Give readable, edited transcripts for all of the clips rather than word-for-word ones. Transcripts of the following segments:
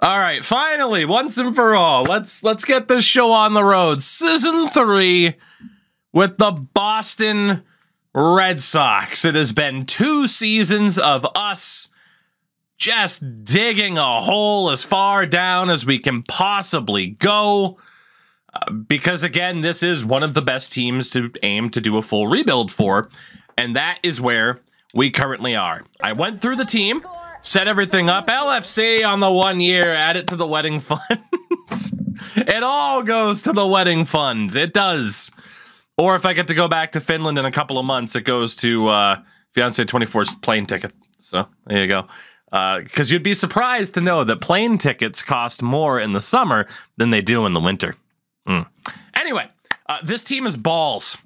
All right, finally, once and for all, let's get this show on the road. Season 3 with the Boston Red Sox. It has been 2 seasons of us just digging a hole as far down as we can possibly go. Because, again, this is one of the best teams to aim to do a full rebuild for. And that is where we currently are. I went through the team, set everything up. LFC on the 1 year, add it to the wedding funds. It all goes to the wedding funds. It does. Or if I get to go back to Finland in a couple of months, it goes to Fiancé 24's plane ticket. So there you go. Because you'd be surprised to know that plane tickets cost more in the summer than they do in the winter. Anyway, this team is balls.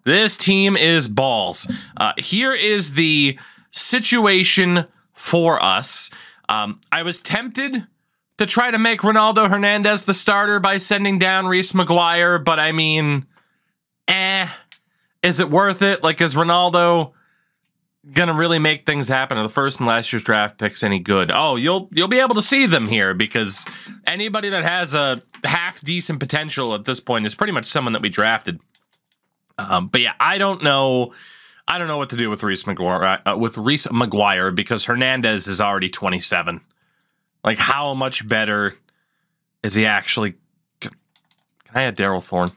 This team is balls. Here is the situation for us. I was tempted to try to make Ronaldo Hernandez the starter by sending down Reese McGuire, but I mean, is it worth it? Like, is Ronaldo gonna really make things happen? Are the first and last year's draft picks any good? Oh, you'll be able to see them here, because anybody that has a half decent potential at this point is pretty much someone that we drafted. But yeah, I don't know what to do with Reese McGuire, because Hernandez is already 27. Like, how much better is he actually? Can I add Daryl Thorne?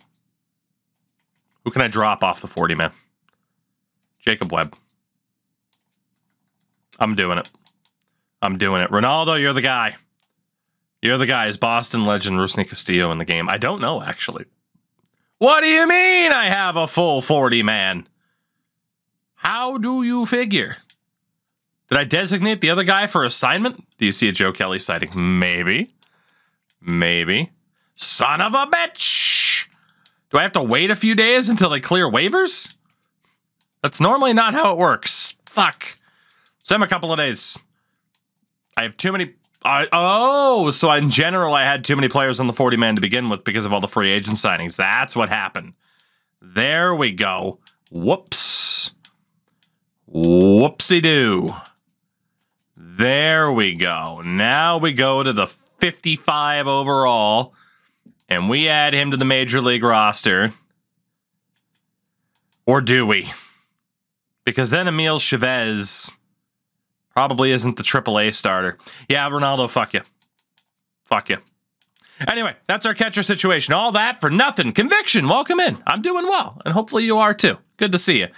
Who can I drop off the 40 man? Jacob Webb. I'm doing it. I'm doing it. Ronaldo, you're the guy. You're the guy. Is Boston legend Rusney Castillo in the game? I don't know, actually. What do you mean I have a full 40 man? How do you figure? Did I designate the other guy for assignment? Do you see a Joe Kelly sighting? Maybe. Maybe. Son of a bitch! Do I have to wait a few days until they clear waivers? That's normally not how it works. Fuck. Send them a couple of days. I have too many... so in general, I had too many players on the 40 man to begin with because of all the free agent signings. That's what happened. There we go. Whoops. Whoopsie-doo. There we go. Now we go to the 55 overall, and we add him to the Major League roster. Or do we? Because then Emil Chavez probably isn't the AAA starter. Yeah, Ronaldo, fuck you. Fuck you. Anyway, that's our catcher situation. All that for nothing. Conviction, welcome in. I'm doing well, and hopefully you are too. Good to see you.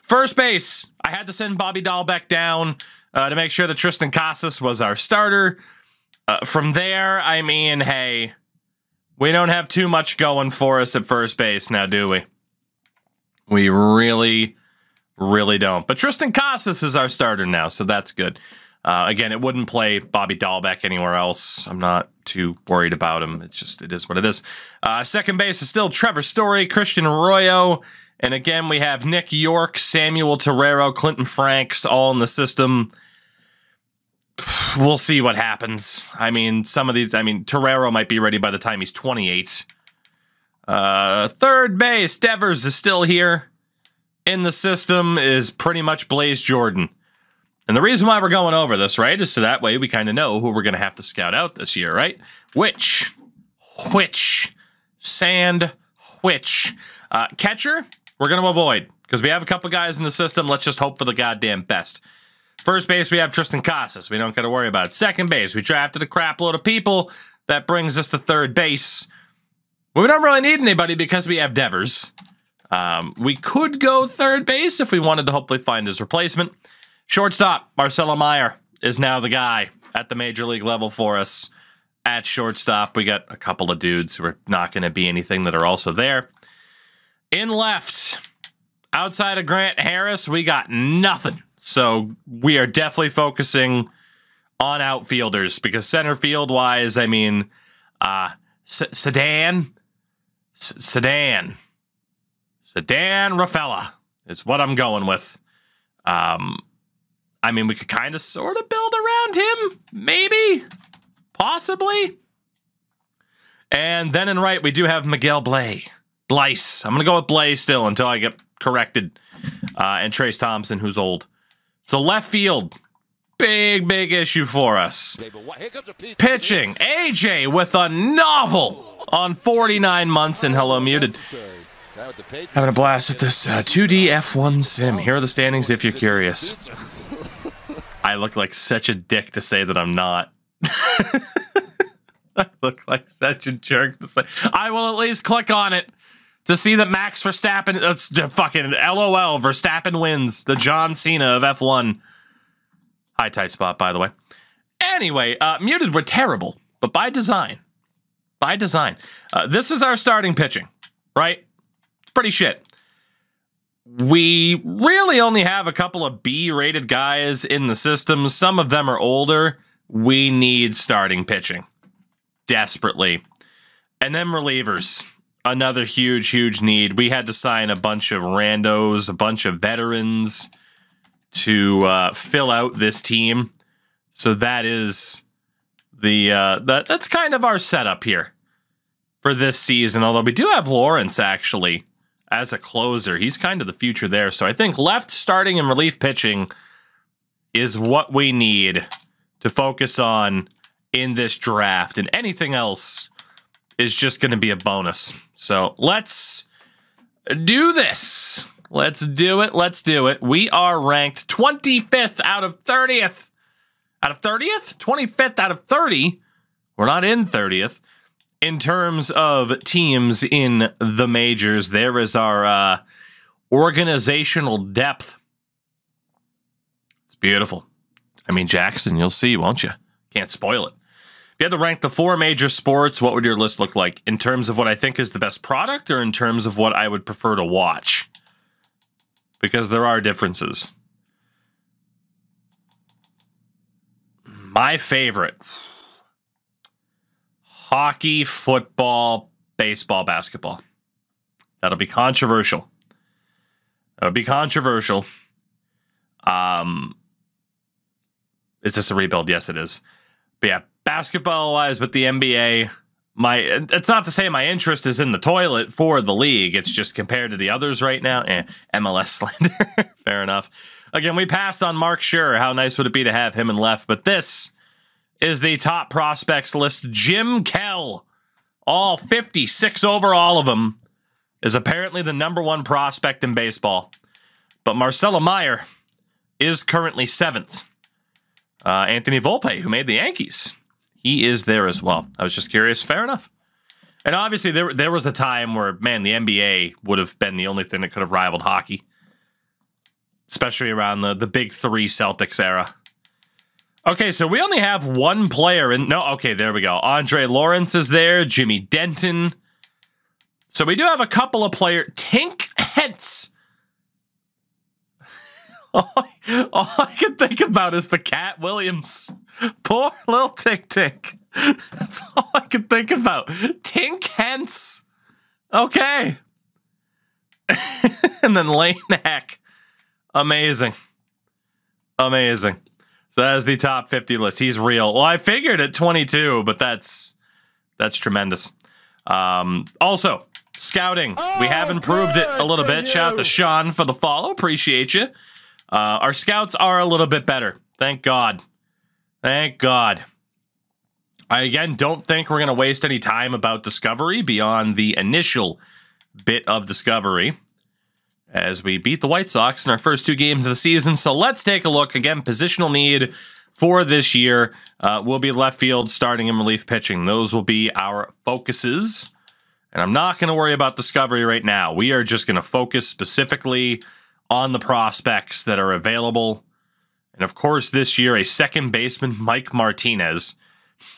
First base, I had to send Bobby Dahlbeck down to make sure that Tristan Casas was our starter. From there, I mean, hey, we don't have too much going for us at first base now, do we? We really don't. But Tristan Casas is our starter now, so that's good. Again, it wouldn't play Bobby Dahlbeck anywhere else. I'm not too worried about him. It's just, it is what it is. Second base is still Trevor Story, Christian Arroyo, and again, we have Nick York, Samuel Torrero, Clinton Franks all in the system. We'll see what happens. I mean, some of these, Torrero might be ready by the time he's 28. Third base, Devers is still here. In the system is pretty much Blaze Jordan. And the reason why we're going over this, right, is so that way we kind of know who we're going to have to scout out this year, right? Which? Catcher, we're going to avoid, because we have a couple guys in the system. Let's just hope for the goddamn best. First base, we have Tristan Casas. We don't got to worry about it. Second base, we drafted a crap load of people. That brings us to third base. We don't really need anybody because we have Devers. We could go third base if we wanted to hopefully find his replacement. Shortstop, Marcelo Meyer is now the guy at the major league level for us. At shortstop, we got a couple of dudes who are not going to be anything that are also there. In left, outside of Grant Harris, we got nothing. So we are definitely focusing on outfielders, because center field wise, I mean, Sedan Rafaela is what I'm going with. I mean, we could kind of sort of build around him, maybe, possibly. And then in right, we do have Miguel Blaise. I'm going to go with Blaise still until I get corrected. And Trace Thompson, who's old. So left field, big issue for us. Pitching, AJ with a novel on 49 months, and hello, muted. Having a blast with this 2D F1 sim. Here are the standings if you're curious. I look like such a dick to say that I'm not. I look like such a jerk to say. I will at least click on it to see that Max Verstappen, that's fucking LOL, Verstappen wins the John Cena of F1. High tight spot, by the way. Anyway, muted, we're terrible, but by design. By design. This is our starting pitching, right? It's pretty shit. We really only have a couple of B-rated guys in the system. Some of them are older. We need starting pitching. Desperately. And then relievers. Another huge need. We had to sign a bunch of randos, a bunch of veterans to fill out this team. So that is the that's kind of our setup here for this season. Although we do have Lawrence actually as a closer. He's kind of the future there. So I think left starting and relief pitching is what we need to focus on in this draft, and anything else is just going to be a bonus. So let's do this. Let's do it. Let's do it. We are ranked 25th out of 30th. Out of 30th? 25th out of 30. We're not in 30th. In terms of teams in the majors, there is our organizational depth. It's beautiful. I mean, Jackson, you'll see, won't you? Can't spoil it. If you had to rank the 4 major sports, what would your list look like? In terms of what I think is the best product, or in terms of what I would prefer to watch? Because there are differences. My favorite. Hockey, football, baseball, basketball. That'll be controversial. That'll be controversial. Is this a rebuild? Yes, it is. But yeah, basketball-wise with the NBA, it's not to say my interest is in the toilet for the league. It's just compared to the others right now. MLS slander. Fair enough. Again, we passed on Mark Scherer. How nice would it be to have him in left? But this is the top prospects list. Jim Kell, all 56 overall of them, is apparently the #1 prospect in baseball. But Marcelo Meyer is currently 7th. Anthony Volpe, who made the Yankees, he is there as well. I was just curious. Fair enough. And obviously, there was a time where, man, the NBA would have been the only thing that could have rivaled hockey, especially around the Big Three Celtics era. Okay, so we only have one player in... No, okay, there we go. Andre Lawrence is there. Jimmy Denton. So we do have a couple of players. Tink Hence. All I can think about is the Cat Williams. Poor little Tink Tink. That's all I can think about. Tink Hence. Okay. And then Lane Heck. Amazing. Amazing. So that is the top 50 list. He's real. Well, I figured at 22, but that's tremendous. Also, scouting. We have improved it a little bit. Shout out to Sean for the follow. Appreciate you. Our scouts are a little bit better. Thank God. Thank God. I, again, don't think we're going to waste any time about Discovery beyond the initial bit of Discovery as we beat the White Sox in our first 2 games of the season. So let's take a look. Again, positional need for this year will be left field, starting and relief pitching. Those will be our focuses. And I'm not going to worry about Discovery right now. We are just going to focus specifically on the prospects that are available. And of course, this year, a second baseman, Mike Martinez,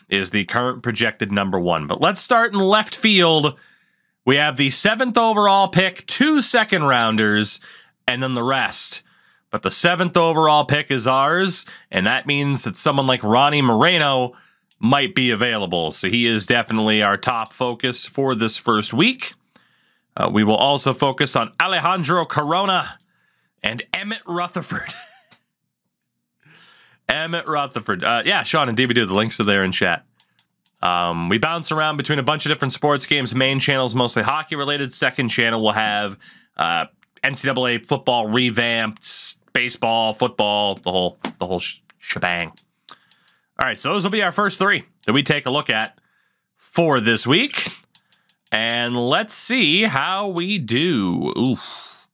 is the current projected #1. But let's start in left field. We have the 7th overall pick, 2 second-rounders, and then the rest. But the 7th overall pick is ours, and that means that someone like Ronnie Moreno might be available. So he is definitely our top focus for this first week. We will also focus on Alejandro Corona and Emmett Rutherford. Emmett Rutherford. Yeah, Sean, indeed we do. The links are there in chat. We bounce around between a bunch of different sports games. Main channel is mostly hockey related. Second channel will have NCAA football revamped, baseball, football, the whole shebang. All right, so those will be our first three that we take a look at for this week. And let's see how we do. Oof.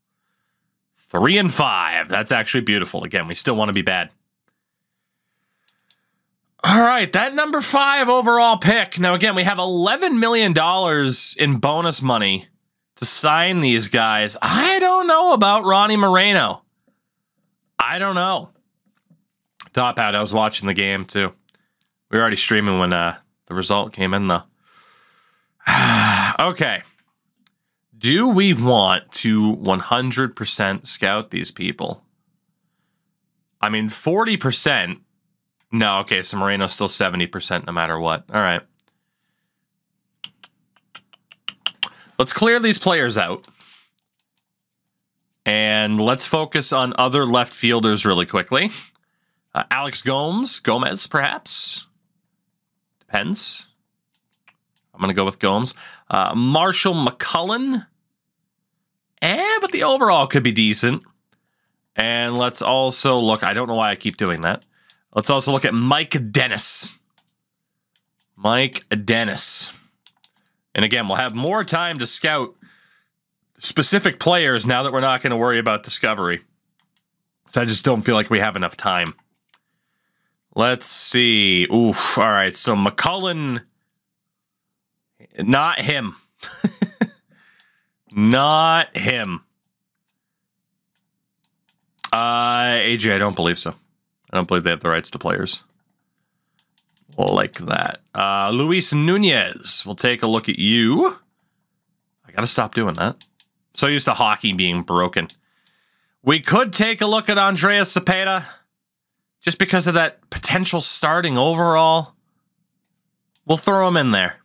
3 and 5. That's actually beautiful. Again, we still want to be bad. All right, that number 5 overall pick. Now, again, we have $11 million in bonus money to sign these guys. I don't know about Ronnie Moreno. I don't know. Top out, I was watching the game, too. We were already streaming when the result came in, though. Okay. Do we want to 100% scout these people? I mean, 40%. No, okay, so Moreno's still 70% no matter what. All right. Let's clear these players out. And let's focus on other left fielders really quickly. Alex Gomez, perhaps. Depends. I'm going to go with Gomes. Marshall McCullen. But the overall could be decent. And let's also look. I don't know why I keep doing that. Let's also look at Mike Dennis. Mike Dennis. And again, we'll have more time to scout specific players now that we're not going to worry about discovery. So I just don't feel like we have enough time. Let's see. Oof. All right. So McCullen. Not him. Not him. AJ, I don't believe so. I don't believe they have the rights to players like that. Luis Nunez. We'll take a look at you. I gotta stop doing that. So used to hockey being broken. We could take a look at Andreas Cepeda. Just because of that potential starting overall. We'll throw him in there.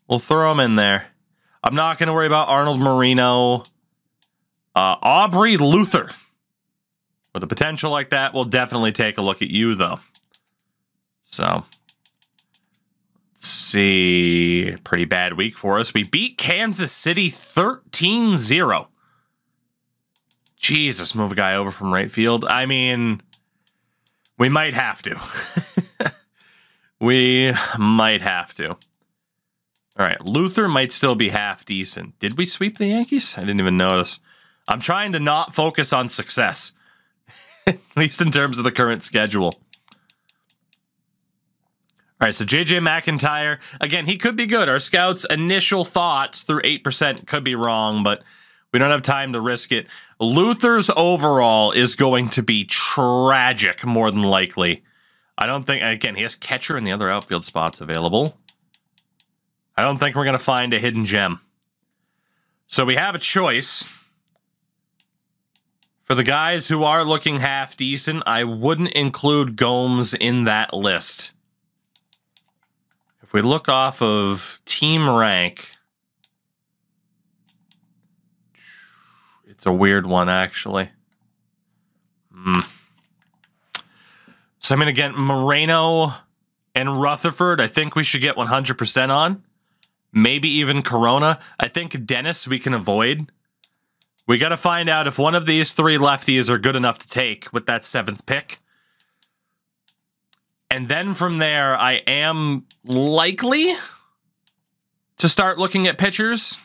We'll throw him in there. I'm not going to worry about Arnold Marino. Aubrey Luther. With a potential like that, we'll definitely take a look at you, though. So, let's see. Pretty bad week for us. We beat Kansas City 13-0. Jesus, move a guy over from right field. I mean, we might have to. We might have to. All right, Luther might still be half decent. Did we sweep the Yankees? I didn't even notice. I'm trying to not focus on success, at least in terms of the current schedule. All right, so J.J. McIntyre, again, he could be good. Our scouts' initial thoughts through 8% could be wrong, but we don't have time to risk it. Luther's overall is going to be tragic, more than likely. I don't think, again, he has catcher and the other outfield spots available. I don't think we're going to find a hidden gem. So we have a choice. For the guys who are looking half decent, I wouldn't include Gomes in that list. If we look off of team rank, it's a weird one, actually. So, I mean, again, Moreno and Rutherford, I think we should get 100% on. Maybe even Corona. I think Dennis we can avoid. We got to find out if one of these three lefties are good enough to take with that 7th pick. And then from there, I am likely to start looking at pitchers.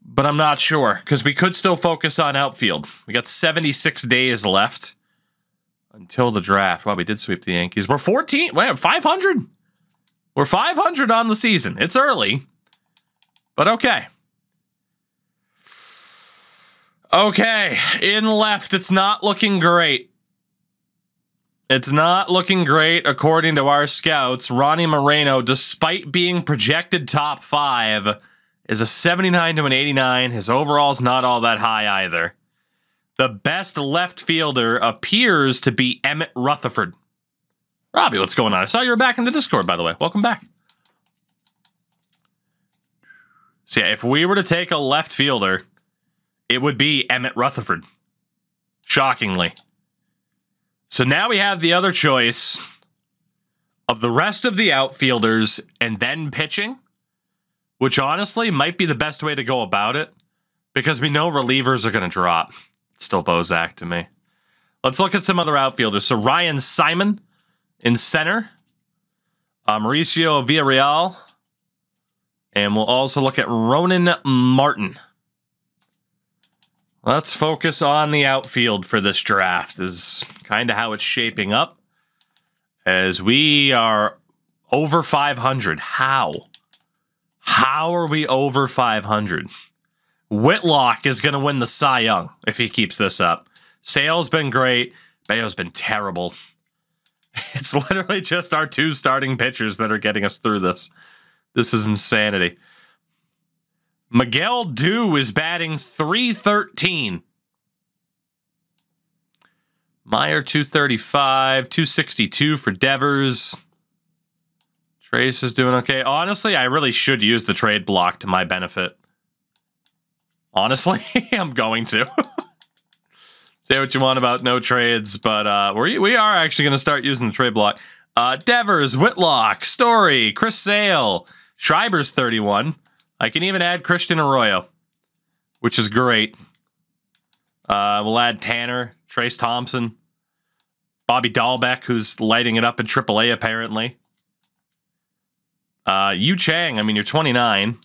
But I'm not sure, because we could still focus on outfield. We got 76 days left until the draft. Wow, we did sweep the Yankees. We're 14. Wait, 500. We're 500 on the season. It's early, but okay. Okay, in left, it's not looking great. It's not looking great according to our scouts. Ronnie Moreno, despite being projected top 5, is a 79 to an 89. His overall's not all that high either. The best left fielder appears to be Emmett Rutherford. Robbie, what's going on? I saw you were back in the Discord, by the way. Welcome back. So yeah, if we were to take a left fielder, it would be Emmett Rutherford. Shockingly. So now we have the other choice of the rest of the outfielders and then pitching, which honestly might be the best way to go about it. Because we know relievers are going to drop. It's still Bozak to me. Let's look at some other outfielders. So Ryan Simon in center. Mauricio Villarreal. And we'll also look at Ronan Martin. Let's focus on the outfield for this draft, is kind of how it's shaping up. As we are over 500. How? How are we over 500? Whitlock is going to win the Cy Young if he keeps this up. Sale's been great. Bayo's been terrible. It's literally just our 2 starting pitchers that are getting us through this. This is insanity. Miguel Dew is batting .313. Meyer .235, .262 for Devers. Trace is doing okay. Honestly, I really should use the trade block to my benefit. Honestly, I'm going to. Say what you want about no trades, but we are actually going to start using the trade block. Devers, Whitlock, Story, Chris Sale, Schreiber's 31. I can even add Christian Arroyo, which is great. We'll add Tanner, Trace Thompson, Bobby Dahlbeck, who's lighting it up in AAA apparently. Yu Chang, I mean, you're 29.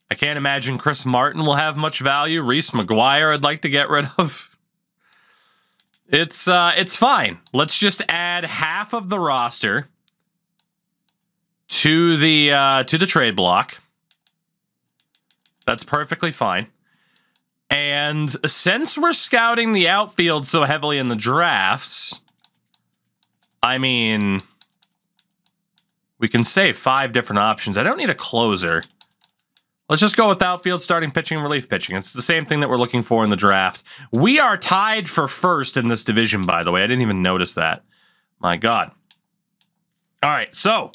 I can't imagine Chris Martin will have much value. Reese McGuire I'd like to get rid of. It's fine. Let's just add half of the roster to the trade block. That's perfectly fine. And since we're scouting the outfield so heavily in the drafts, I mean, we can say 5 different options. I don't need a closer. Let's just go with outfield, starting pitching, and relief pitching. It's the same thing that we're looking for in the draft. We are tied for first in this division, by the way. I didn't even notice that. My God. All right, so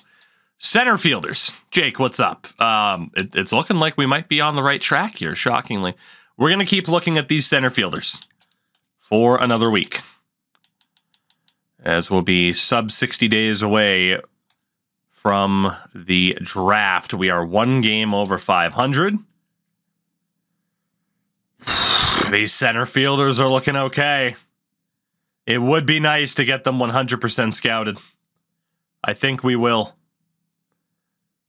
center fielders. Jake, what's up? It's looking like we might be on the right track here, shockingly. We're going to keep looking at these center fielders for another week, as we'll be sub 60 days away from the draft. We are 1 game over 500. These center fielders are looking okay. It would be nice to get them 100% scouted. I think we will.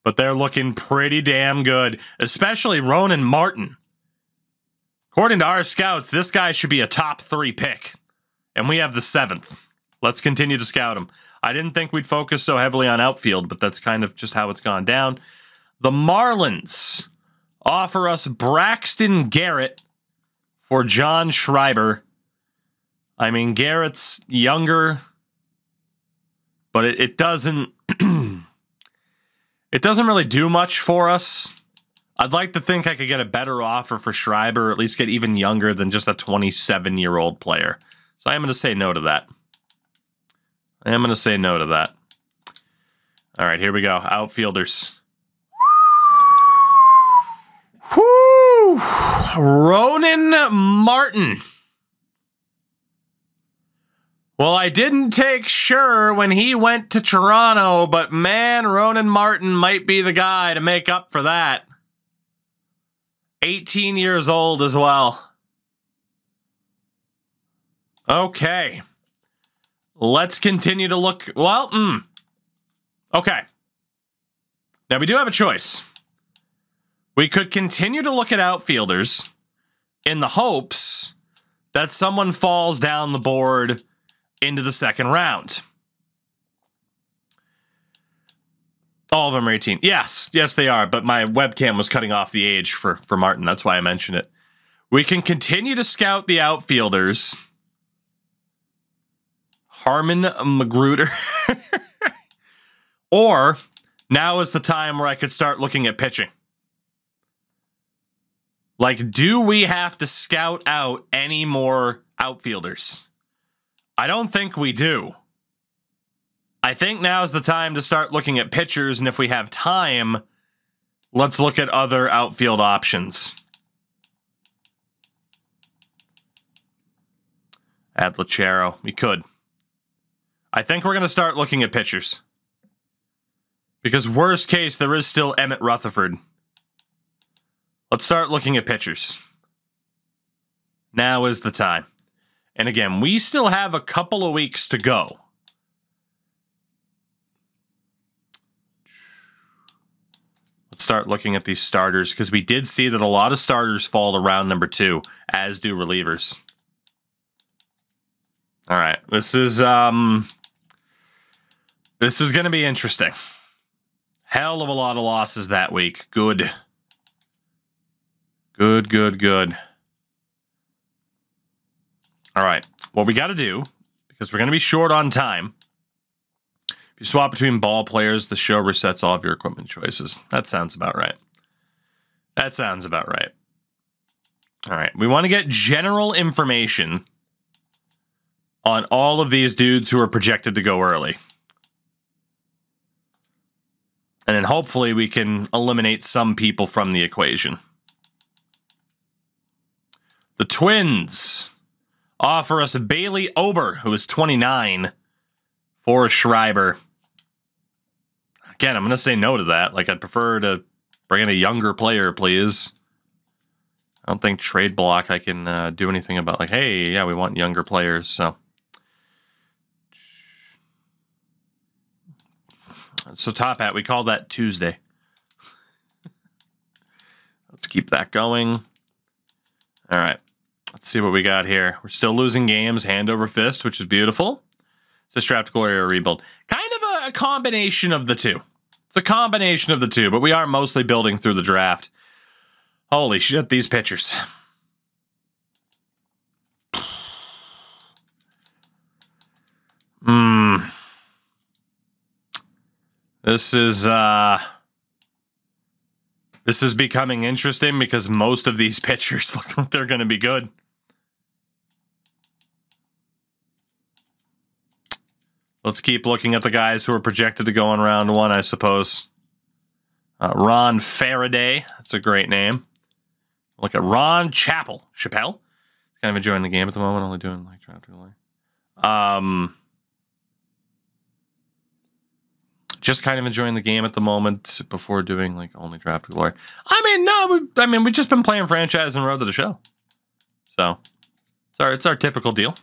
But they're looking pretty damn good, especially Ronan Martin. According to our scouts, this guy should be a top 3 pick, and we have the 7th. Let's continue to scout him. I didn't think we'd focus so heavily on outfield, but that's kind of just how it's gone down. The Marlins offer us Braxton Garrett for John Schreiber. I mean, Garrett's younger, but it doesn't it doesn't really do much for us. I'd like to think I could get a better offer for Schreiber, or at least get even younger than just a 27-year-old player. So I am going to say no to that. I am going to say no to that. All right, here we go. Outfielders. Whoo! Ronan Martin. Well, I didn't take Sure when he went to Toronto, but man, Ronan Martin might be the guy to make up for that. 18 years old as well. Okay. Let's continue to look. Well, okay. Now, we do have a choice. We could continue to look at outfielders in the hopes that someone falls down the board into the 2nd round. All of them are 18. Yes, they are, but my webcam was cutting off the age for Martin. That's why I mentioned it. We can continue to scout the outfielders. Harmon Magruder. Or now is the time where I could start looking at pitching. Like, do we have to scout out any more outfielders? I don't think we do. I think now is the time to start looking at pitchers, and if we have time, let's look at other outfield options. Add Lachero. We could. I think we're going to start looking at pitchers. Because worst case, there is still Emmett Rutherford. Let's start looking at pitchers. Now is the time. And again, we still have a couple of weeks to go. Let's start looking at these starters, because we did see that a lot of starters fall to round number 2, as do relievers. All right, this is going to be interesting. Hell of a lot of losses that week. Good. Good. All right, what we got to do, because we're going to be short on time, if you swap between ball players, the show resets all of your equipment choices. That sounds about right. All right, we want to get general information on all of these dudes who are projected to go early. And then hopefully we can eliminate some people from the equation. The Twins offer us Bailey Ober, who is 29, for Schreiber. Again, I'm going to say no to that. Like, I'd prefer to bring in a younger player, please. I don't think trade block I can do anything about, like, hey, yeah, we want younger players, so. So top hat, we call that Tuesday. Let's keep that going. All right. Let's see what we got here. We're still losing games, hand over fist, which is beautiful. It's a draft goal area rebuild. Kind of a combination of the two. It's a combination of the two, but we are mostly building through the draft. Holy shit, these pitchers. This is becoming interesting because most of these pitchers look like they're going to be good. Let's keep looking at the guys who are projected to go in round 1, I suppose. Ron Faraday. That's a great name. Look at Ron Chappell. Kind of enjoying the game at the moment, only doing like draft delay. Just kind of enjoying the game at the moment before doing like only draft glory. We've just been playing franchise and road to the show. So it's our typical deal.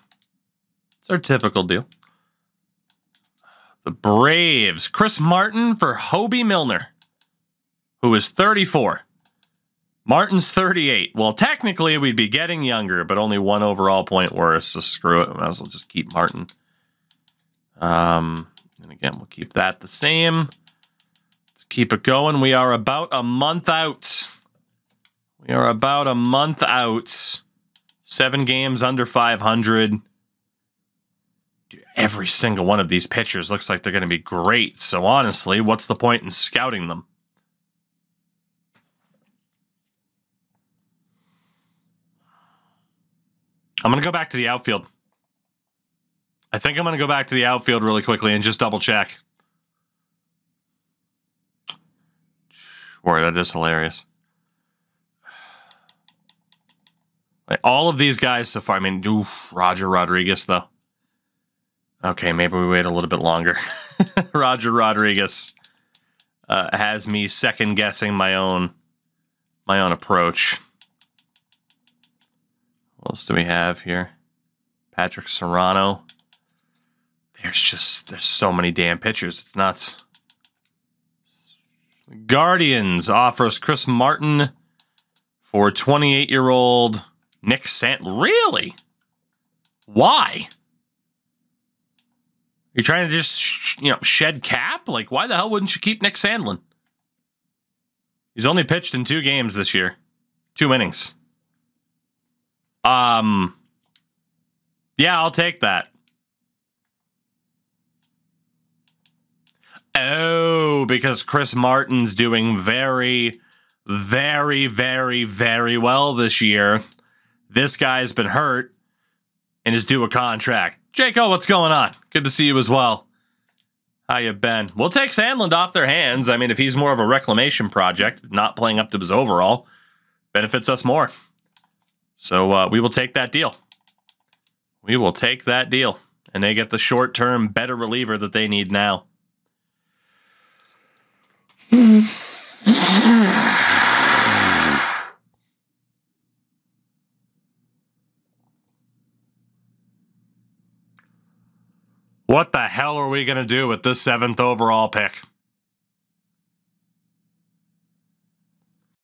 The Braves, Chris Martin for Hobie Milner, who is 34. Martin's 38. Well, technically we'd be getting younger, but only 1 overall point worse, so screw it. Might as well just keep Martin. And again, we'll keep that the same. Let's keep it going. We are about a month out. 7 games under 500. Dude, every single one of these pitchers looks like they're going to be great. So honestly, what's the point in scouting them? I'm going to go back to the outfield. I think I'm going to go back to the outfield really quickly and just double check. Boy, that is hilarious. Like, all of these guys so far. I mean, Roger Rodriguez, though. Okay, maybe we wait a little bit longer. Roger Rodriguez has me second-guessing my own approach. What else do we have here? Patrick Serrano. There's so many damn pitchers. It's nuts. Guardians offers Chris Martin for 28-year-old Nick Sandlin. Really? Why? You're trying to just, shed cap? Like, why the hell wouldn't you keep Nick Sandlin? He's only pitched in 2 games this year. 2 innings. Yeah, I'll take that. Oh, because Chris Martin's doing very, very, very, very well this year. This guy's been hurt and is due a contract. Jaco, what's going on? Good to see you as well. How you been? We'll take Sandlin off their hands. I mean, if he's more of a reclamation project, not playing up to his overall, benefits us more. So we will take that deal. And they get the short-term better reliever that they need now. What the hell are we going to do with this 7th overall pick?